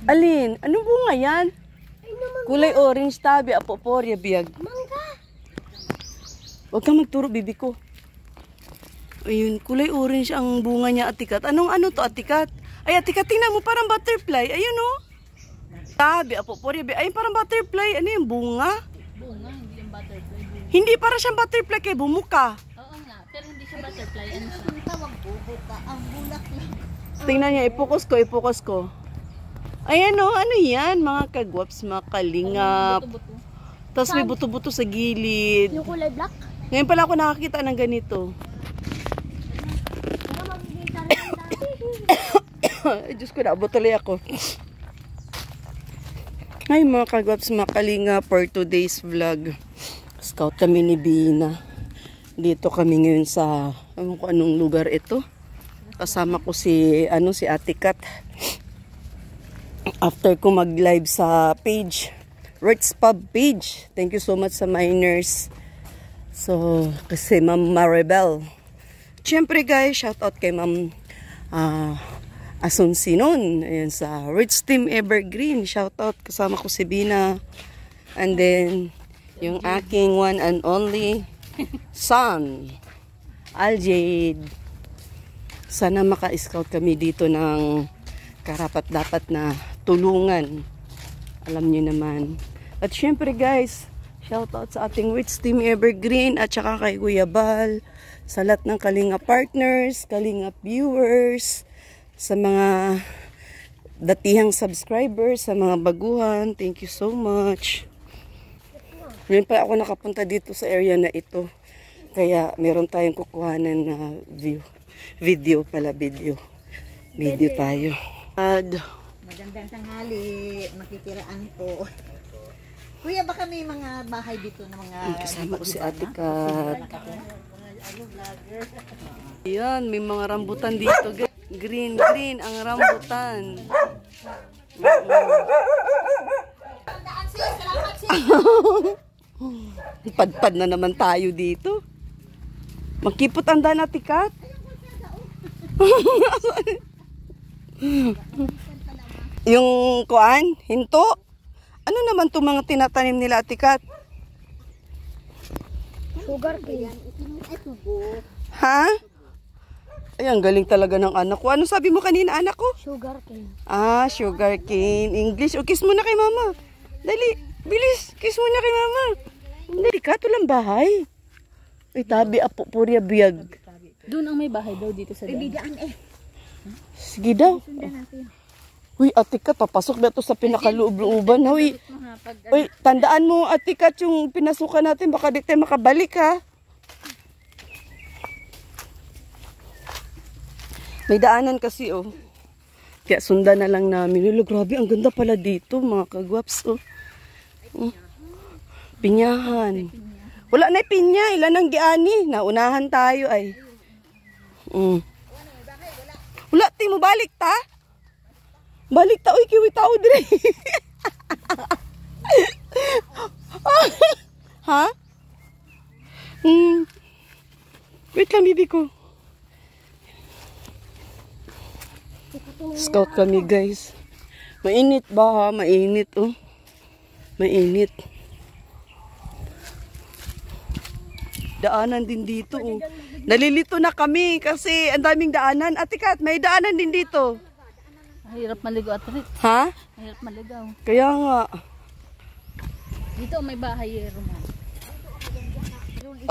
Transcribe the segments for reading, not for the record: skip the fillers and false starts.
Alin? Anong bunga yan? Kulay orange tabi, apoporya biyag. Mangga. Huwag kang magturo, bibi ko. Ayun, kulay orange ang bunga niya, atikat. Ano to, atikat? Ay, atikat, tingnan mo, parang butterfly. Ayun, oh. Tabi, apoporya biyag. Ayun, parang butterfly. Ano yung bunga? Bunga, hindi yung butterfly. Hindi, para siyang butterfly kay bumuka. Oo nga, pero hindi siya butterfly. Ano siya? Ang tawag bubuka, ang bulak lang. Tingnan niya, ipokus ko. Ayan, oh, ano yan? Mga kagwaps, mga kalingap. Buto-buto. Tapos may buto-buto sa gilid. Yung kulay black? Ngayon pala ako nakakita ng ganito. Para magiging dati. Ay, Diyos ko, naabot tuloy ako. Ay, mga kagwaps, mga kalinga for today's vlog. Scout kami ni Bina. Dito kami ngayon sa, ewan ko anong lugar ito. Kasama ko si Ate Kat. After ko mag-live sa page, Ritz Pub page. Thank you so much sa miners. So, kasi Ma'am Maribel. Siyempre guys, shout out kay Ma'am Asunsinon. Ayan sa Ritz Team Evergreen. Shout out, kasama ko si Bina. And then, yung aking one and only son, Aljade. Sana maka-scout kami dito ng karapat-dapat na tulungan. Alam niyo naman. At syempre guys, shoutout sa ating Ritz Team Evergreen at saka kay Kuya Bal, sa lahat ng Kalinga partners, Kalinga viewers, sa mga datihang subscribers, sa mga baguhan. Thank you so much. Ngayon pa ako nakapunta dito sa area na ito. Kaya meron tayong kukuhanan na video tayo. Magandang tanghali, makikiraan po. Kuya, baka may mga bahay dito na mga... Kasama ko si Ate Kat. Ayan, may mga rambutan dito. Green ang rambutan. Padpad na naman tayo dito. Magkipot ang daan, Ate Kat. Yung kuan, hinto. Ano naman itong mga tinatanim nila, Ate Kat? Sugar cane. Ha? Ay, ang galing talaga ng anak ko. Ano sabi mo kanina, anak ko? Sugar cane. Ah, sugar cane. English. O, kiss muna kay mama. Dali, bilis. Kiss muna kay mama. Dali ka, tulang bahay. Ay, tabi, apo, purya, biyag. Doon ang may bahay daw dito sa daan. Bibidaan eh. Sige daw. Uy, Ate Kat, papasok na to sa pinakaloob-looban. Uy, tandaan mo, Ate Kat, yung pinasukan natin, baka di tayo makabalik, ha? May daanan kasi, oh. Kaya sundan na lang namin. Lalo, grabe, ang ganda pala dito, mga kagwaps, oh. Pinyahan. Wala na pinya, ilan ang giani. Naunahan tayo, ay. Wala, ti mo balik ta? Balik ta, uy, kiwi tao dire. Ha? Wait lang, bibi ko. Scout kami, guys. Mainit ba, ha? Mainit, oh. Mainit. Daanan din dito, oh. Nalilito na kami kasi ang daming daanan. Ate Kat, may daanan din dito. Hirap maligaw at rin. Ha? Hirap maligaw. Kaya nga. Dito may bahay mo.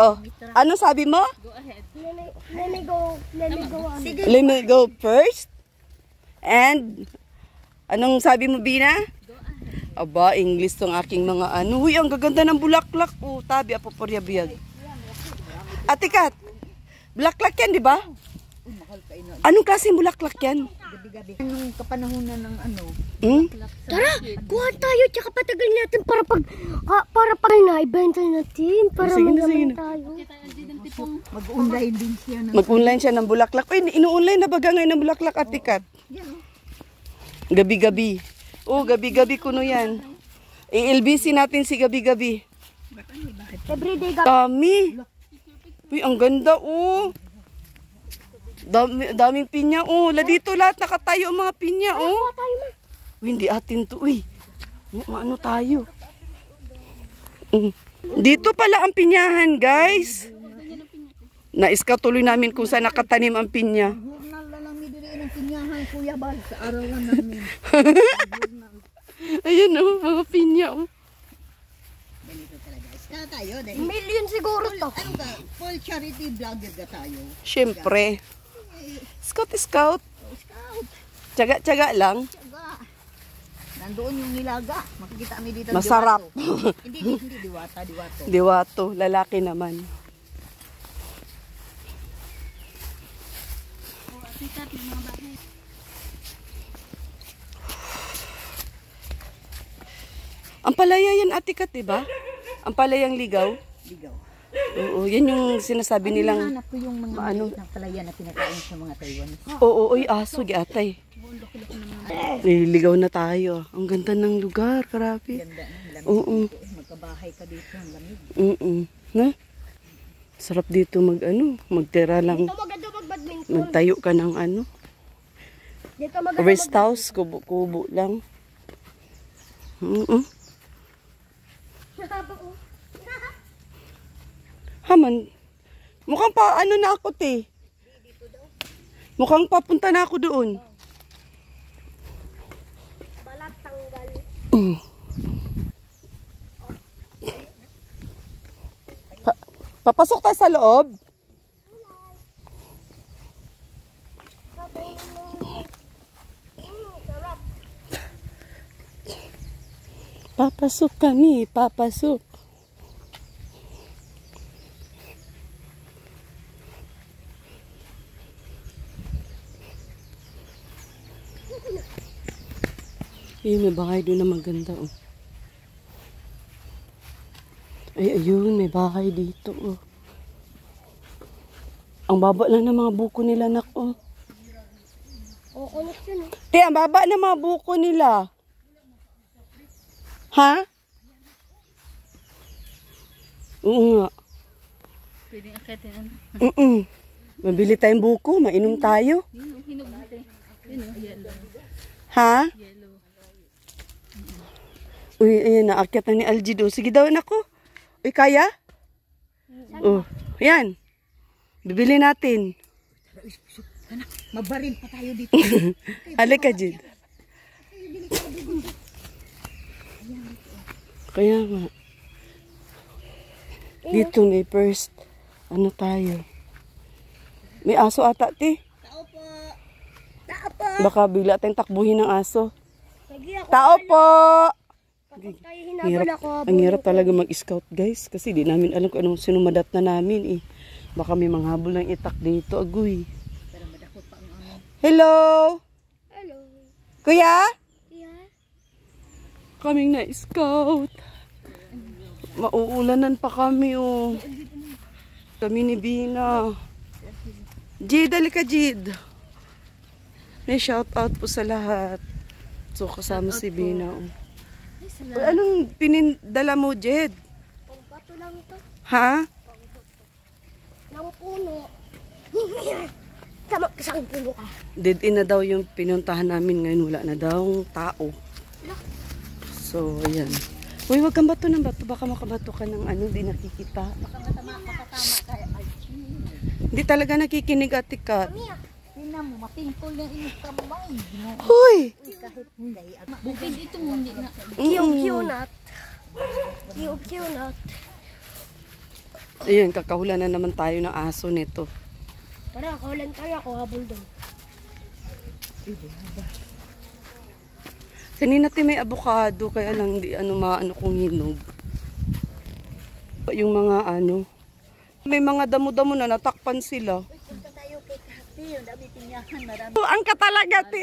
Oh, ano sabi mo? Go ahead. Let me go. Sige. Let me go first. And, anong sabi mo, Bina? Aba, English tong aking mga ano. Uy, ang gaganda ng bulaklak. Oh, tabi, apoporya biyag. Ate Kat, bulaklak yan, di ba? Anong klaseng bulaklak yan? Gabi-gabi. Anong kapanahonan ng ano? Tara, kuha tayo tsaka patagalin natin para pag na-ibenta natin para magaman tayo. Mag-online din siya. Mag-online siya ng bulaklak. Uy, inu-online na baga ngayon ng bulaklak, Ate Kat? Gabi-gabi. Oh, gabi-gabi kuno yan. I-LBC natin si gabi-gabi. Everyday Dami. Uy, ang ganda, oh. Daming pinya, oh. La dito lahat nakatayo ang mga pinya, oh. Uy, hindi atin to, uy. Ano tayo? Dito pala ang pinyahan, guys. Naiska tuloy namin kung saan nakatanim ang pinya. Journal na lang mi diri ng pinyahan, Kuya Bal, sa arawan namin. Ayan oh, mga pinya oh. Ganito talaga. Iska tayo, dahil. Million siguro to. Ano ka? Full charity vlogger ka tayo. Siyempre. Scout. Scout. Tsaga-tsaga lang. Tiyaga. Nandoon yung nilaga. Makikita kami dito. Masarap. Diwato. hindi diwata. Diwato, lalaki naman. Ang palaya yan, Ate Kat, diba? Ang palayang ligaw. Ligaw. Oo, yan yung sinasabi nilang... Hanap ko yung mga maliit ng palaya na pinakain sa mga Taiwanese. Oo, oy, aso, giatay. Nililigaw na tayo. Ang ganda ng lugar, grabe. Ganda ng lamig. Oo. Magkabahay ka dito, ang lamig. Na? Sarap dito magtira lang. Dito maganda mag-badminton. Magtayo ka ng Dito maganda rest house, kubo-kubo lang. Haman, mukhang pa na ako, te. Mukhang papunta na ako doon. Balat tanggal. Papasok tayo sa loob. Papasok kami, papasok. May bahay doon na maganda, oh. Ay, ayun, may bahay dito, oh. Ang baba lang ng mga buko nila, nak, oh. Kukulit yun, Te, ang baba ng mga buko nila. Ha? Oo nga. Pwedeng akitin. Mabili tayong buko, mainom tayo. Hinog natin. Yellow. Ha? Yellow. Uy, ayan, naakyat na ni Algido. Sige daw, anak ko. Uy, kaya? Oh, ayan. Bibili natin. Mabaril pa tayo dito. Halika, Jid. Kaya nga. Dito may first. Ano tayo? May aso ata, te. Tao po. Baka bigla tayong takbuhin ng aso. Lagi ako. Tao po! Kapag tayo hinabol ako. Ang hirap talaga mag-scout, guys. Kasi di namin alam kung anong sinumadat na namin, eh. Baka may manghabol ng itak dito, agoy. Hello! Hello. Kuya? Yeah. Kaming na-scout. Mauulanan pa kami, oh. Kami ni Bina. Jid, halika, Jid. May shout out po sa lahat. So, kasama si Bina, oh. Uy, anong pinindala mo, Jed? Pangbato lang ito. Ha? Ng puno. Tama, isang puno ka. Dead in na daw yung pinuntahan namin ngayon. Wala na daw tao. So, ayan. Uy, wag kang bato ng bato. Baka makabato ka ng di nakikita. Hindi talaga nakikinig, Ate Kat. Tingnan mo, mapingkol yung inyong kamay. Huy! Bukid ito mo, hindi na. Kiyog-kiyonat. Kiyog-kiyonat. Ayun, kakahulan na naman tayo ng aso nito. Tara, kawalan tayo ako habol doon. Kanina tayo may avocado, kaya lang di maano kong hinog. Yung mga may mga damo-damo na natakpan sila. Punta tayo kay Kati. Ang dami tinyahan. Marami. Ang ka talaga, ti.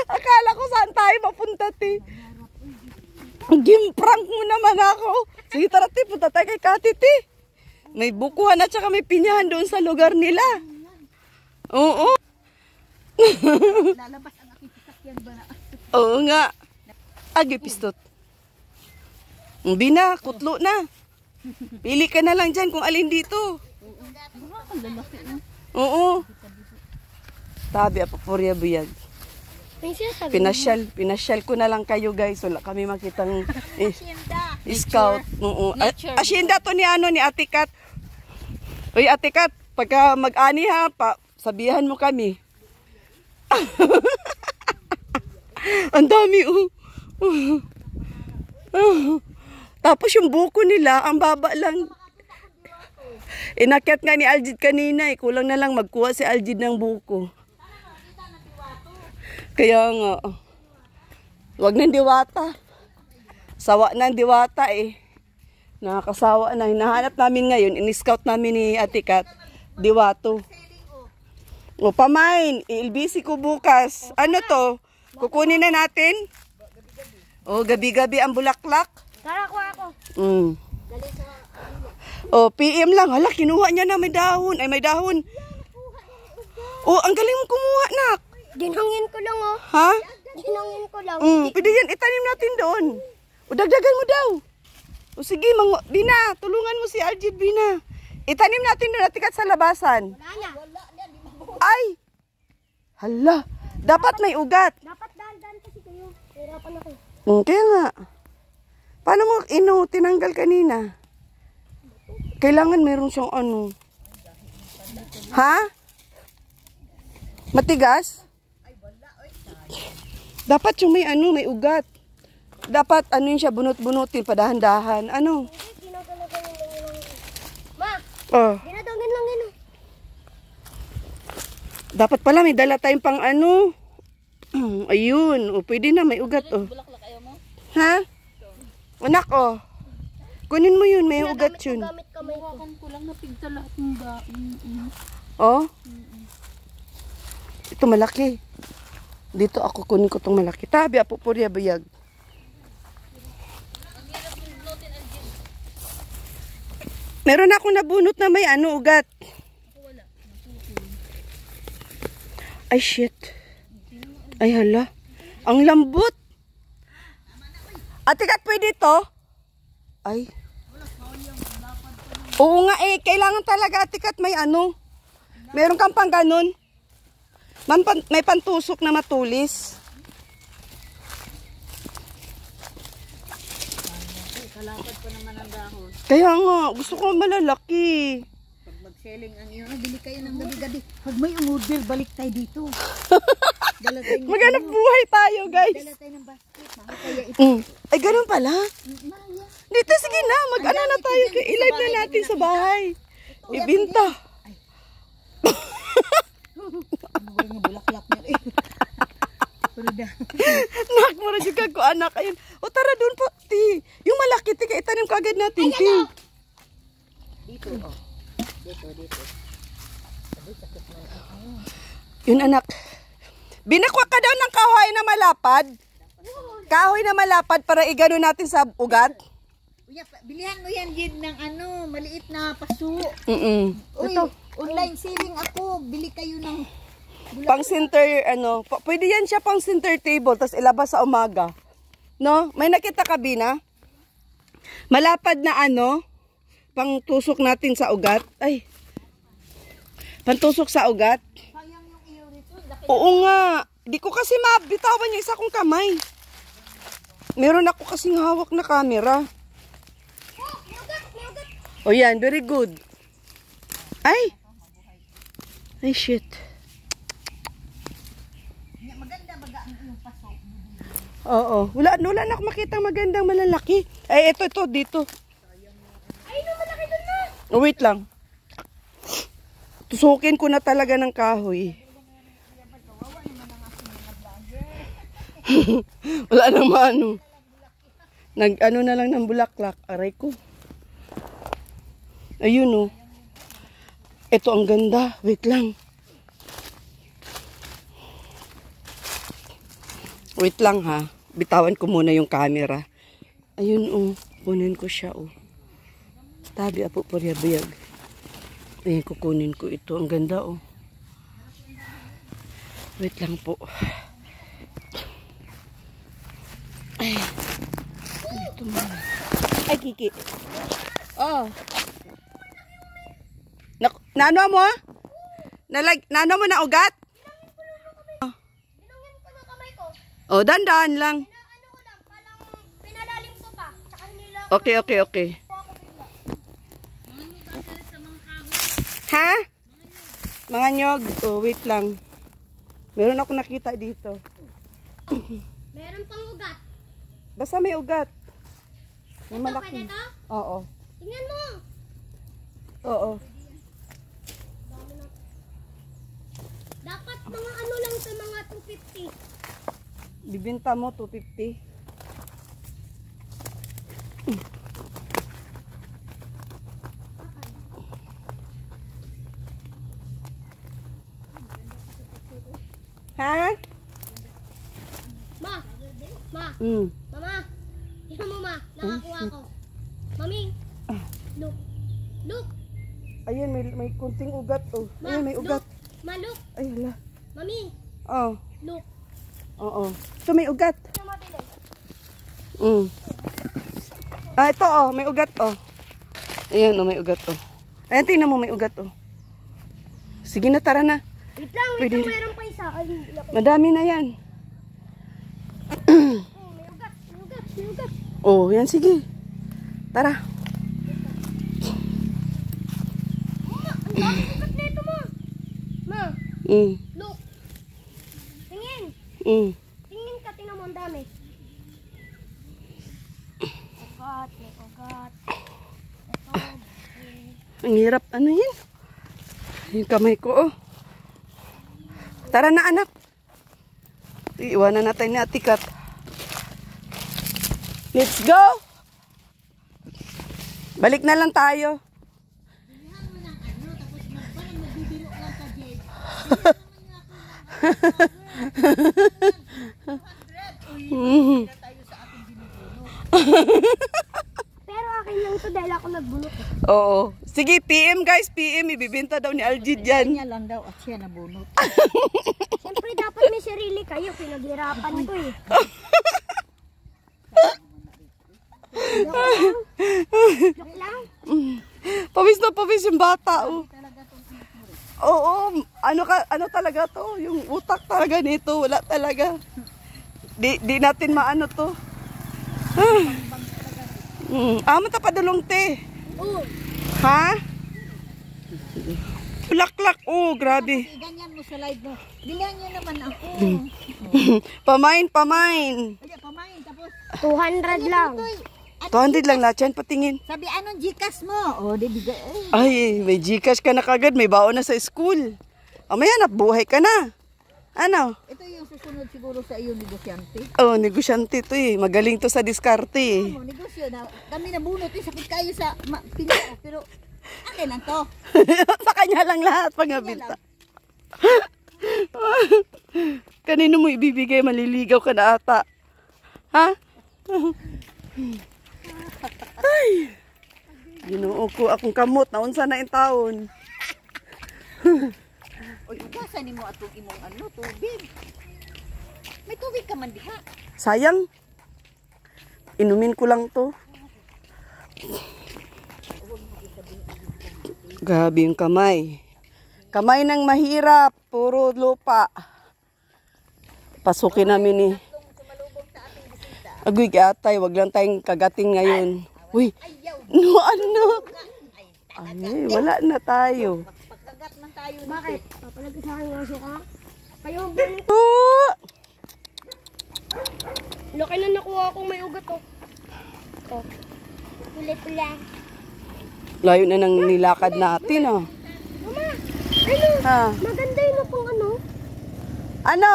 Akala ko saan tayo mapunta, ti. Gimprank mo naman ako. Sige, tara, ti. Punta tayo kay Kati, ti. May bukuhan at saka may pinyahan doon sa lugar nila. Oo. Lalabas ang aking sasakyan ba na? Oo nga. Agi, pistot. Bina, kutlo na. Pili ka na lang dyan kung alin dito. Oo. Tabi, apapurya buyag. May sinasabi. Pinasyal ko na lang kayo guys. Wala kami makitang scout. Oo. Nature. Asyenda to ni ano ni Ate Kat. Uy Ate Kat, pagka mag-ani ha, sabihan mo kami. Ang dami oh. Tapos yung buko nila, ang baba lang. Inakyat nga ni Aljid kanina, kulang na lang magkuha si Aljid ng buko. Kaya nga, wag nang diwata. Sawa na ang diwata eh. Nakakasawa na. Hinahanap namin ngayon, in-scout namin ni Ate Kat, diwato. O pamain, ilbisi ko bukas. Ano to? Kukunin na natin? O gabi-gabi ang bulaklak. Tara, kuha ako. O PM lang. Hala, kinuha niya na may dahon. Ay, may dahon. O, ang galing mo kumuha, nak. Dinangin ko lang, oh. Ha? Dinangin ko lang. Pwede yan, itanim natin doon. O, dagdagan mo daw. O, sige, Bina, tulungan mo si Aljid, Bina. Itanim natin doon, Ate Kat, sa labasan. Wala na. Ay! Hala, dapat may ugat. Dapat dahan-dahan kasi kayo. Hirapan ako. Kaya nga. Paano mo tinanggal kanina? Kailangan meron siyang ano. Ha? Matigas? Dapat yung may ano, may ugat. Dapat ano yun siya, bunot-bunutin, padahan-dahan. Ano? Ginagalagan lang. Ma, Oh, ginadangin lang yun. dapat pala may dala tayong pang ano. Ayun, o pwede na, may ugat oh. Bulaklak ayaw mo? Ha? Anak oh. Kunin mo yun, may ugat yun. Gamit kamay ko. Hawakan ko lang napigta lahat ng ba. Oh? Ito malaki. Dito ako kunin ko tong malaki. Tabi apo purya bayag. Meron akong nabunot na may ano ugat. Ay shit. Ay hala. Ang lambot. Ate Kat, pwede to? Ay. Oo nga eh, kailangan talaga Ate Kat may ano. Meron kang pang ganun. May pantusok na matulis. Kalapad pa naman ang dahon. Kaya nga, gusto ko malalaki. Pag mag-selling ang iyo, bili kayo ng gabi-gabi. Pag may umorder, balik tayo dito. Dala tayo Maghanap buhay tayo, guys. Dala tayo ng basket. Mahal kaya ito. Ay, ganun pala. Mahal yan. Dito, sige na. Mag-ano na tayo. I-live na natin sa bahay. Ibinta. Ano ba yung bulaklak niya eh. Pulda. Nak, mura juga ko anak. Ayun. O tara doon po, ti. Yung malaki, ti, itanim ka agad natin, ti. Dito, oh. Dito. Yun, anak. Binakwa ka daw ng kahoy na malapad. Kahoy na malapad para igano natin sa ugat. Kuya, bilihan mo yan, Jid, ng ano, maliit na paso. Uy, Online selling ako. Bili kayo ng pang center, ano, pwede yan siya pang center table, tapos ilabas sa umaga. No? May nakita ka, Bina? Malapad na ano, pang tusok natin sa ugat. Ay, pantusok sa ugat. sayang yung iyo rito. Oo nga. Di ko kasi mabitawan yung isa kong kamay. Meron ako kasing hawak na camera. O yan, very good. Ay! Ay, shit. Maganda baga ang iyong paso. Oo. Wala na ako makita magandang malalaki. Ay, ito, dito. Ay, no, malaki doon na. Oh, wait lang. Tusukin ko na talaga ng kahoy. Wala naman ano. Nag-ano na lang ng bulaklak. Aray ko. Ayun oh. Ito ang ganda. Wait lang. Wait lang ha. Bitawan ko muna yung camera. Ayun oh. Kunin ko siya oh. Tabi apo purya bayag. Ayun, kukunin ko ito. Ang ganda oh. Wait lang po. Ay. Ito muna. Ay, Kiki. Oh. Nano mo? Nano mo na ugat? Dinungin ko ng kamay ko. Oh, dandan lang. Ano ko lang, palang pinalalim ko pa. Tsaka nila Okay, okay, okay. po ako bigla. Ha? Mga nyog. Oh, wait lang. Meron ako nakita dito. Meron pang ugat. Basta may ugat. May Ito, malaki. pwede to? Oo. Tingnan mo. Oo. Dapat mga ano lang sa mga 250. Bibenta mo 250. Ha? Ma! Ma! Mm. Mama! Tingnan mo ma, nakakuha ko. Mami! Look! Look! Ayun, may kunting ugat. Oh. Ma! Ayun, may ugat. Look! Ma, look! Ay, hala. Mami! Oh. Look! Oo. Ito may ugat. Ito matilis. Mm. Ah, ito oh, may ugat oh. Ayan oh, may ugat oh. Ayan, tingnan mo, may ugat oh. Sige na, tara na. Wait lang, Pwede. meron pa isa. Ay, laki. Madami na yan. Oh, may ugat, may ugat, may ugat. Oh, yan, sige. Tara. Ma, ang dami ugat na ito ma. Ma, Mm. look. Tingin. Mm. Tingin ka, tingnan mo ang dami. Ugat, may ugat. Ito. Ang hirap, ano yan? Yung kamay ko oh. Tara na anak. Iwanan natin ni Ate Kat. Let's go! Balik na lang tayo. Pero akin lang ito dahil ako nagbunot. Oo. Sige, PM guys, PM. Ibibenta daw ni Aljid yan. Kanya lang daw at siya nabunot. Siyempre dapat may sarili kayo. Pinaghirapan ko eh. Joke lang. Pawis na pawis yung bata. Oh. Oo, ano talaga to? Yung utak talaga nito, wala talaga. Di natin maano to. Mata padulong te. Oo. Ha? Laklak, oh, grabe. Ganyan mo sa live mo. Bilihan niyo naman ako. Pamain. Ay, pamain tapos. 200 lang. 200 lang lahat yan, patingin. Sabi, anong Gcash mo? O, di bigay. Ay, may Gcash ka na kagad, may baon na sa school. Amaya na, buhay ka na. Ano? Ito yung susunod siguro sa iyo, negosyante. Oh, negosyante to eh. Magaling to sa diskarte eh. Ano, negosyo na. Kami nabunot eh. Sakit kayo sa pinaka. Pero, akin lang to. Sa kanya lang lahat pag nabinta. Kanino mo ibibigay? Maliligaw ka na ata. Ha? Ay. Ginoo ko akong kamot. Naunsa na yung taon. O, ugasan mo atong imong tubig. May tubig ka man diha. Sayang. Inumin ko lang to. Grabe yung kamay. Kamay ng mahirap. Puro lupa. Pasukin namin ni. Agoy atay, wag lang tayong kagating ngayon. Uy, no ano? Ay, wala na tayo. Pagkagat man tayo. Bakit? Papalagay sa akin nga suka. Kayo bunot. Oh! Laki na nakuha kong may ugat oh. Oh. Pula-pula. Layo na ng nilakad natin, oh. Mama, ano? Ha? Maganda yun pang ano. Ano?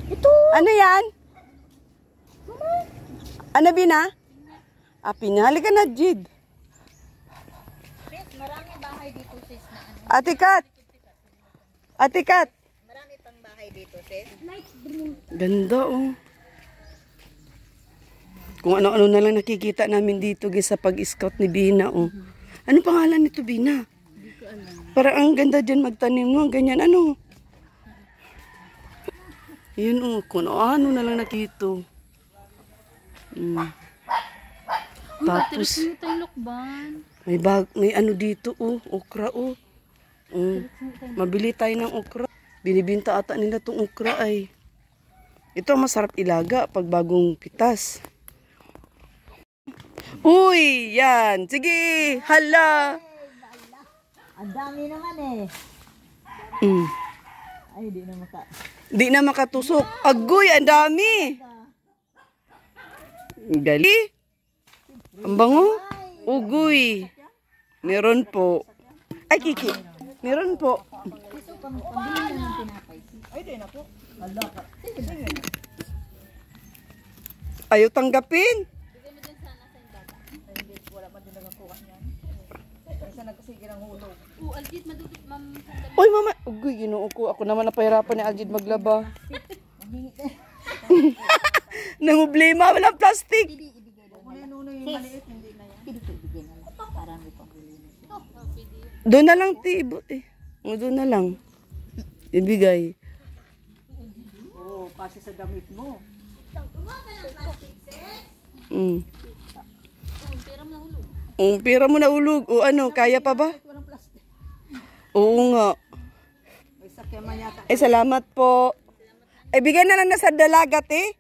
Ito. Ano yan? Mama. Ano, Bina? Pinahali ka na, Jid. Sis, marami bahay dito, sis. Na ano. Ate Kat. Ate Kat. Marami pang bahay dito, sis. Light green. Ganda, oh. Kung ano-ano na lang nakikita namin dito guys, sa pag-scout ni Bina, oh. Ano pangalan nito, Bina? Hindi ko alam. Parang ang ganda dyan magtanim mo, ganyan, ano? Yun, oh, kung ano na lang nakito. Tapos, Mo tayong lukban. may ano dito, oh, okra, oh. Mabili tayo ng okra. Binibinta ata nila tong okra ay. Ito masarap ilaga pag bagong pitas. Uy, yan. Sige, hala. Ang dami naman eh. Mm. Ay, di na maka. Di na makatusok. Agoy, ang dami. Gali. Ang bango. Ugoy. Meron po. Ay, Kiki. Meron po. Ayaw tanggapin. Aljit, madudot, ma'am. Uy, mama. Ugoy, ginoo ko. Ako naman napahirapan ni Aljid maglaba. Nangublema, walang plastic. Doon na lang, tibo. Doon na lang. Ibigay. Oo, kasi sa damit mo. Mm. Pera mo na ulog. O ano, kaya pa ba? Oo nga. May sakya man yata. Ay, salamat po. Ay, bigyan na lang na sa dalagat eh.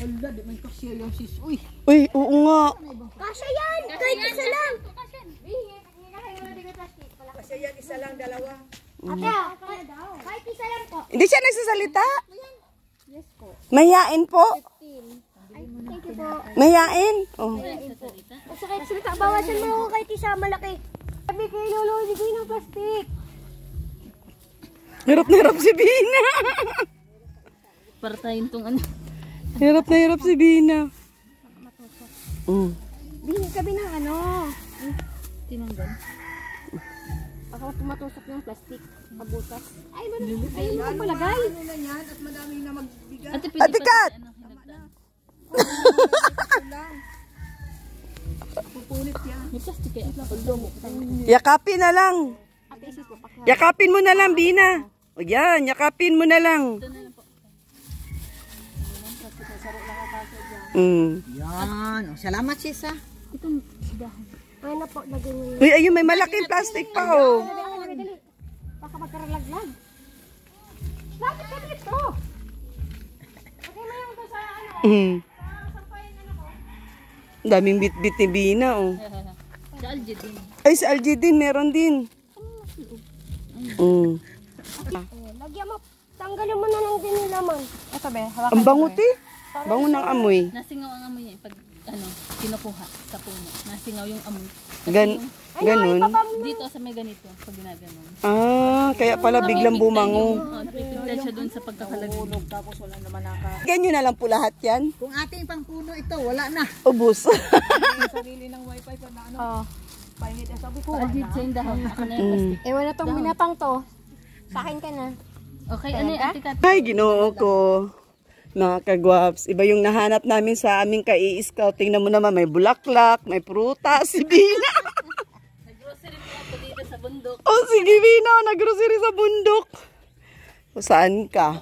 Hala, di man kasi yung sis. Uy, Uy, oo nga. Kasya yan! Kahit isa lang! kasi yan isa lang, dalawa. Ate, kahit isa lang po. Hindi siya nagsasalita. Yes po. Mayain po. Ay, thank you po. Mayain. Oh. Sa kahit salita, bawasan mo ako kahit isa malaki. Sabi kay Lolo, hindi ko ng plastic. Hirap na hirap si Bina. Para tayong tong ano. Hirap na hirap si Bina. Mm. Bingin kami ng ano. Tinanggal. Ako tumatusok ng plastic. Pabutas. Ay, ayun mo palagay. Ate, pwede Ate pa Kat! ano, hinagdan. May plastic kaya. Yakapin na lang. Ate, isis po. Yakapin mo na lang, Bina. O yan, yakapin mo na lang. Mm. Yan. Oh, salamat sis ah. Itong dahon. Ay na po, lagay mo yun. Uy, ayun, may malaking plastic pa, oh. Dali. Baka magkaralaglag. Bakit ka dito? Okay mo yung sa ano. Mm. Daming bit-bit ni Bina, oh. Sa Aljit din. Ay, sa LG din, meron din. Mm. Lagyan mo. Tanggalin mo na lang din yung laman. Ito be, hawakan. Ang bango, ti. Bango ng amoy. Nasingaw ang amoy niya pag ano, kinukuha sa puno. Nasingaw yung amoy. Ganun. Dito sa may ganito, pag ginaganon. Ah, kaya pala biglang bumango. Napipigtan siya doon sa pagkakalagay. Tapos wala naman naka. Ganyan na lang po lahat yan. Kung ating pang puno ito, wala na. Ubus. Sarili ng wifi pa na ano. Oh. Pahingit na sabi ko. Aljit sa yung dahon. Ako na yung plastic. Eh, wala tong binatang to. Sa akin ka na. Okay, ano yung Ate Kat? Ay, ginoo ko. Mga kagwaps. Iba yung nahanap namin sa aming kai-scout. Tingnan mo naman, may bulaklak, may prutas, si Bina. Nag-grocery po ako dito sa bundok. Oh, sige Bina, nag-grocery sa bundok. O, saan ka?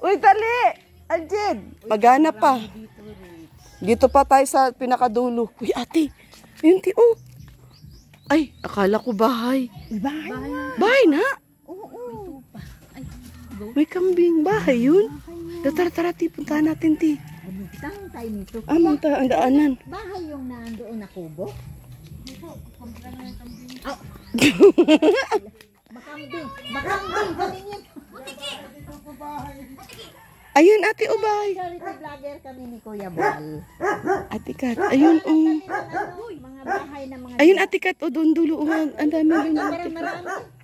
Uy, tali! Aljed, maghanap pa. Dito pa tayo sa pinakadulo. Uy, ate, yun ti, oh. Ay, akala ko bahay. Bahay. Bahay na? Oo. May kambing. Bahay yun? Tara, ti, puntahan natin, ti. Saan tayo nito? Ang daanan. Bahay yung nandoon na kubo? Oh. Bakambing. Bakambing. Galing yan. Ayun, ate, o bahay. Charity vlogger kami ni Kuya Bal. Ate Kat, ayun, oh. Mga bahay na mga... Ayun, ate Kat, o, doon dulo. Oh, ang dami ganyan. Marami.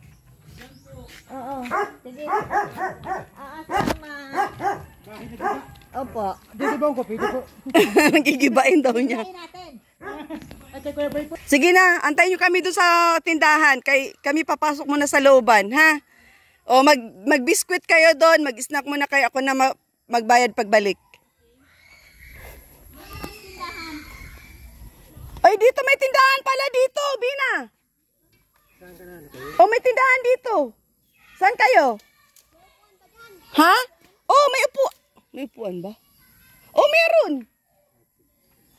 Oo. Sige. Sama. Opo. Nagigibain daw niya. Kain natin. Sige na, antayin nyo kami doon sa tindahan. Kami papasok muna sa looban, ha? O mag-biskwit kayo doon, mag-snack muna kayo. Ako na magbayad pagbalik. Ay, dito may tindahan pala dito, Bina. O, may tindahan dito. Saan kayo? Ha? Oh, may upo. May upuan ba? Oh, meron.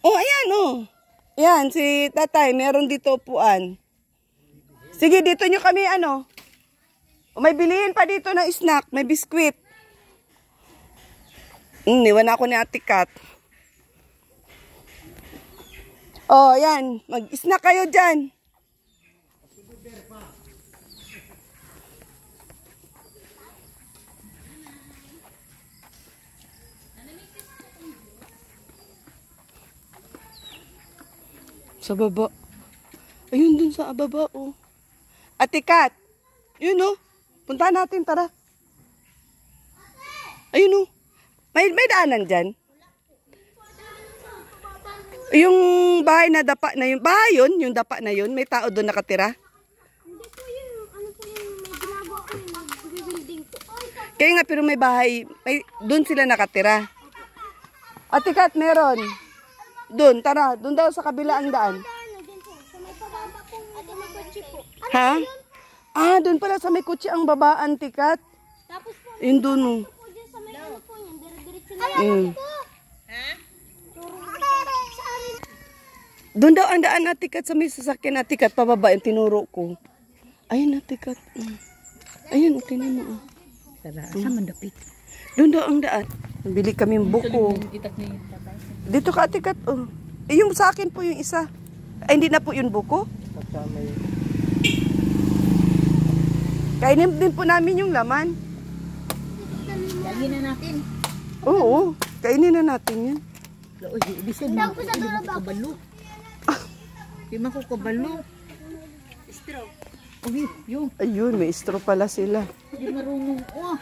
Oh, ayan, oh. Yan, si tatay, meron dito upuan. Sige, dito nyo kami, ano. O, may bilihin pa dito ng snack. May biskwit. Niwan ako ni Ate Kat. Oh, yan. Mag-snack kayo dyan. Sa baba. Ayun dun sa baba, oh. Ate Kat. Yun, oh. Punta natin, tara. Ayun, oh. May daanan dyan. Yung bahay na dapa na yun. Bahay yun, yung dapa na yun. May tao doon nakatira. Hindi po yun. Ano po yung may ginagawa ko yung nag-building po. Kaya nga, pero may bahay. Doon sila nakatira. Ate Kat, meron. Doon, tara. Doon daw sa kabila ang daan. Ano din po. Sa may pababa po. At may kotse po. Ha? Ah, doon pala sa may kutsi ang babaan, Ate Kat. Tapos po. Yun doon, oh. Po dyan sa may ano po yun. Dire-diretso na. Ay, Mm. ano po? Ha? Sa amin. Doon daw ang daan, Ate Kat, sa may sasakyan, Ate Kat, pababa, yung tinuro ko. Ayun, Ate Kat. Ayun, tinan mo. Oh. Tara, sa mandapit. Doon daw ang daan. Nabili kami buko. Itak ni tatay. Dito ka, Ate Kat, oh. Eh, yung sa akin po yung isa. Ay, hindi na po yun buko. Kainin din po namin yung laman. Lagi na natin. Oo, kainin na natin yun. Uy, ibisan mo. Hindi mo kabalo. Hindi mo kabalo. Straw. Uy, yung. Ayun, may straw pala sila. Hindi marunong. Oh.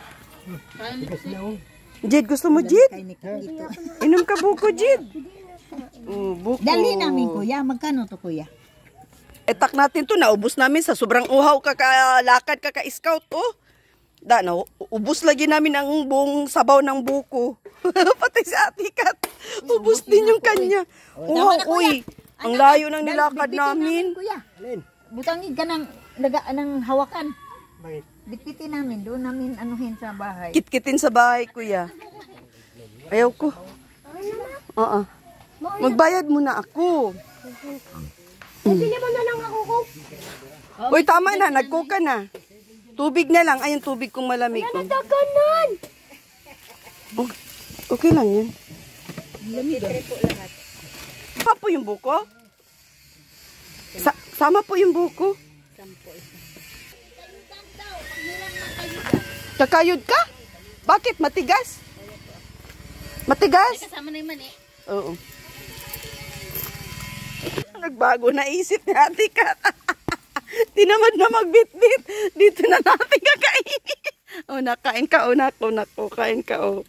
Jed, gusto mo, Jed? Kay Nick dito. Inom ka buko, Jed. Buko. Dali namin, kuya. Magkano to, kuya? Etak natin to, naubos namin sa sobrang uhaw, kakalakad, kaka-scout, oh. Na, ubos lagi namin ang buong sabaw ng buko. Pati si Ate Kat, ubos din yung kanya. Uhaw, uy. Ang layo ng nilakad namin. Kuya. Butangin ka ng hawakan. Bitbitin namin. Doon namin anuhin sa bahay. Kitkitin sa bahay, kuya. Ayaw ko. Oo. Magbayad muna ako. Bili mo na lang ako ko. Uy, tama na, nagkuka na. Tubig na lang. Ayun, tubig kong malamig. Oh. Daganan. Okay lang yun. Sama po yung buko? Sama po yung buko? Kakayod ka? Bakit? Matigas? Matigas? Kasama na yung mani. Oo. Nagbago na isip ni Ate Kat. Tinamad na magbitbit. Dito na natin kakainin. Oh, nakain ka. Oh, nako. Kain ka. Oh.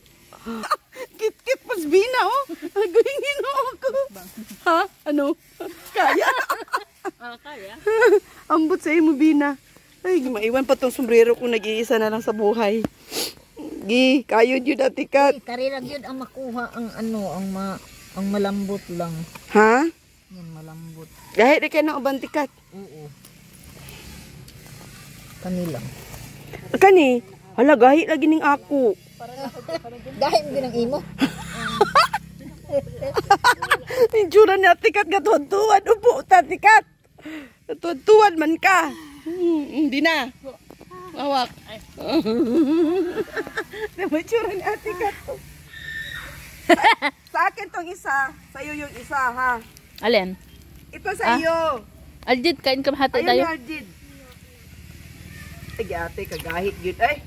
Kit-kit pas bina. Oh. Nagwingin ako. Ha? Ano? Kaya? Kaya. Ambot sa mo, Bina. Ay, maiwan pa tong sombrero kung nag-iisa na lang sa buhay. Gi, kayo yun, Ate Kat. Karirag yun ang makuha ang ang malambot lang. Ha? Yan, malambot. Gahit di kayo na uban, Ate Kat. Oo. Kanilang. Kani, hala, gahit lagi ning ako. Dahil mo din ang imo. Yung tsura ni Ate Kat, gatuwan-tuwan. Upo, Ate Kat. Gatuwan-tuwan man ka. Hindi na. Awak. May tsura ni Ate Kat. Sa akin tong isa. Sa'yo yung isa, ha? Alin? Ito sa iyo. Aljid, kain ka mahati Ayun tayo. ni Aljid. Ay, ate, kagahit yun. Ay,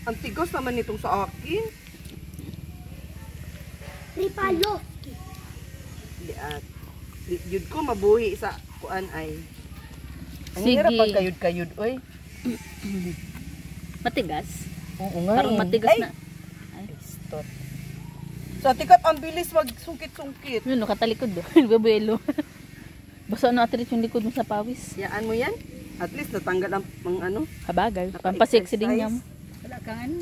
ang tigos naman itong sa akin. Ripalo. Hindi, at yun ko mabuhi sa kuan ay. Ang Sige. hirap pag kayod-kayod, oy. Matigas. Oo nga. Parang matigas Ay, na. stop. Sa tikat, ang bilis wag sungkit-sungkit. Yun, nakatalikod do. Nagbabuelo. Basta ano atrit yung likod mo sa pawis. Yaan mo yan. At least natanggal ang ano. Kabagay. Pampasexy din niya mo. Wala kang ano.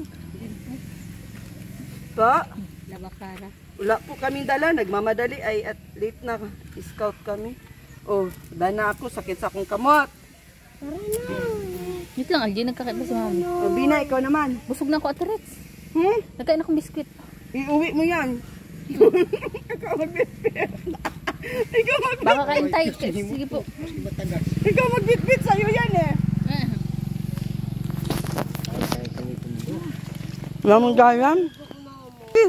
Pa, Labakara. wala po kaming dala. Nagmamadali ay at late na. Scout kami. Oh, dana ako. Sakit sa akong kamot. Dito lang, Aljid, nagkakait ba si mami? Oh, Bina, ikaw naman. Busog na ako atrits. Nagkain akong biskwit. Iuwi mo yan. Ikaw magbitbit. Ikaw magbitbit. Baka kain tayo. Sige po. Ikaw magbitbit sa'yo yan eh. Lamang gayan.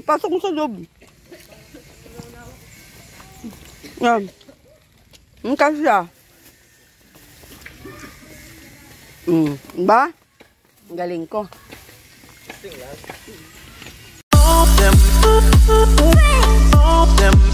Pasok mo sa loob. Yan. Ang kasya. Ba? Ang galing ko. All them